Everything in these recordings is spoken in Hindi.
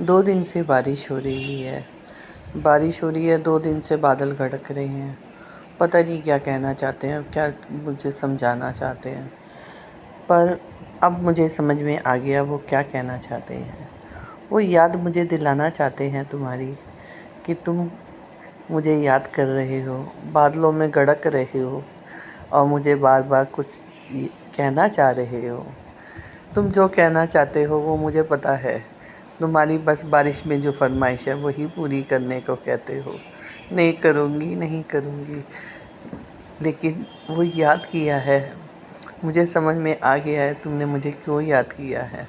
2 दिन से बारिश हो रही है। 2 दिन से बादल गड़क रहे हैं। पता नहीं क्या कहना चाहते हैं, क्या मुझे समझाना चाहते हैं। पर अब मुझे समझ में आ गया वो क्या कहना चाहते हैं। वो याद मुझे दिलाना चाहते हैं तुम्हारी, कि तुम मुझे याद कर रहे हो, बादलों में गड़क रहे हो और मुझे बार-बार कुछ कहना चाह रहे हो। तुम जो कहना चाहते हो वो मुझे पता है। तुम्हारी बस बारिश में जो फरमाइश है वही पूरी करने को कहते हो। नहीं करूँगी, नहीं करूँगी, लेकिन वो याद किया है। मुझे समझ में आ गया है तुमने मुझे क्यों याद किया है।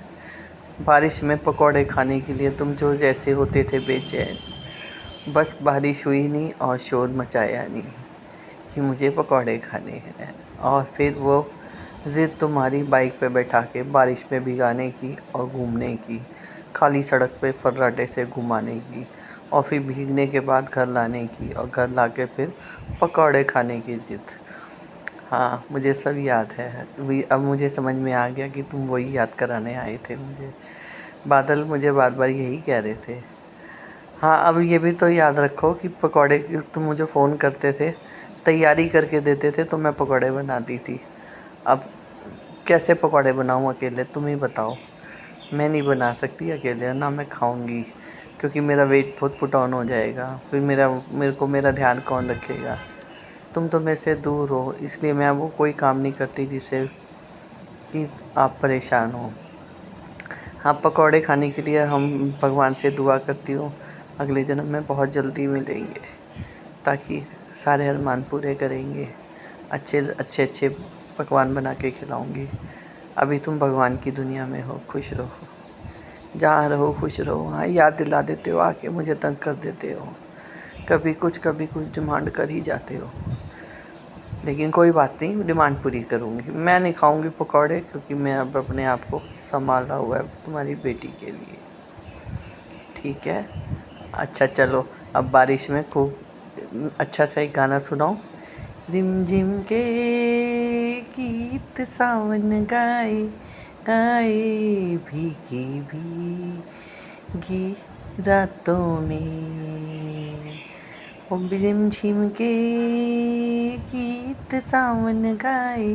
बारिश में पकौड़े खाने के लिए तुम जो जैसे होते थे बेचैन, बस बारिश हुई नहीं और शोर मचाया नहीं कि मुझे पकौड़े खाने हैं। और फिर वो ज़िद तुम्हारी बाइक पे बैठा के बारिश में भिगाने की और घूमने की, खाली सड़क पे फर्राटे से घुमाने की, और फिर भीगने के बाद घर लाने की, और घर लाके फिर पकौड़े खाने की ज़िद। हाँ, मुझे सब याद है। अब मुझे समझ में आ गया कि तुम वही याद कराने आए थे मुझे। बादल मुझे बार बार यही कह रहे थे। हाँ, अब ये भी तो याद रखो कि पकौड़े की तुम मुझे फ़ोन करते थे, तैयारी करके देते थे तो मैं पकौड़े बनाती थी। अब कैसे पकौड़े बनाऊँ अकेले, तुम ही बताओ। मैं नहीं बना सकती अकेले, ना मैं खाऊंगी, क्योंकि मेरा वेट बहुत पुट ऑन हो जाएगा। फिर मेरा ध्यान कौन रखेगा। तुम तो मेरे से दूर हो, इसलिए मैं वो कोई काम नहीं करती जिससे कि आप परेशान हो। हाँ, पकौड़े खाने के लिए हम भगवान से दुआ करती हूँ अगले जन्म में बहुत जल्दी मिलेंगे, ताकि सारे अरमान पूरे करेंगे। अच्छे अच्छे अच्छे पकवान बना के खिलाऊंगी। अभी तुम भगवान की दुनिया में हो, खुश रहो, जहाँ रहो खुश रहो। हाँ, याद दिला देते हो, आके मुझे तंग कर देते हो, कभी कुछ डिमांड कर ही जाते हो। लेकिन कोई बात नहीं, डिमांड पूरी करूँगी। मैं नहीं खाऊंगी पकौड़े, क्योंकि मैं अब अपने आप को संभाला हुआ है तुम्हारी बेटी के लिए। ठीक है, अच्छा चलो, अब बारिश में खूब अच्छा सा एक गाना सुनाओ। रिमझिम के गीत सावन गाए गाए, भीगी भीगी रातों में। ओ रिमझिम के गीत सावन गाए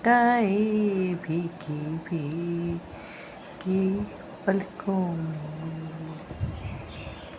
गाए, भीगी भीगी पलकों में।